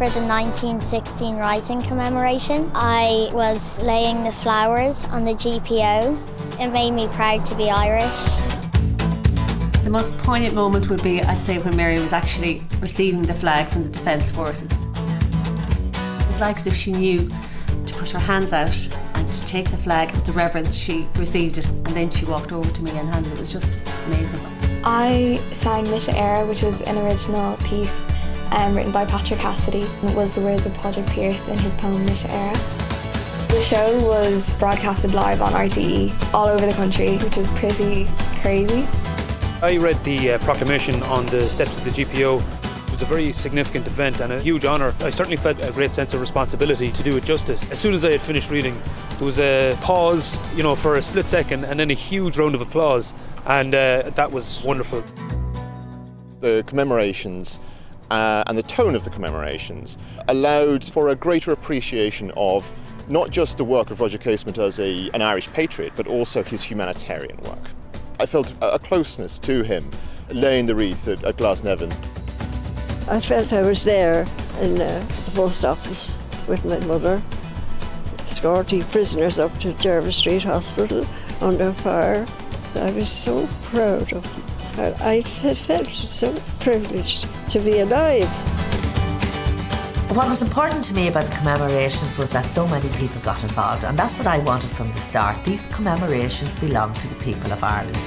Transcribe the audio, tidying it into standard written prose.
for the 1916 Rising commemoration. I was laying the flowers on the GPO. It made me proud to be Irish. The most poignant moment would be, I'd say, when Mary was actually receiving the flag from the Defence Forces. It was like as if she knew to put her hands out and to take the flag with the reverence she received it, and then she walked over to me and handed it. It was just amazing. I sang Misha Era, which was an original piece written by Patrick Cassidy. It was the words of Padraig Pearse in his poem Misha Era. The show was broadcasted live on RTE all over the country, which was pretty crazy. I read the proclamation on the steps of the GPO. It was a very significant event and a huge honour. I certainly felt a great sense of responsibility to do it justice. As soon as I had finished reading, there was a pause, for a split second, and then a huge round of applause, and that was wonderful. The commemorations and the tone of the commemorations allowed for a greater appreciation of not just the work of Roger Casement as an Irish patriot, but also his humanitarian work. I felt a closeness to him, laying the wreath at Glasnevin. I felt I was there in the post office with my mother, escorting prisoners up to Jervis Street Hospital under fire. I was so proud of them. I felt so privileged to be alive. What was important to me about the commemorations was that so many people got involved, and that's what I wanted from the start. These commemorations belong to the people of Ireland.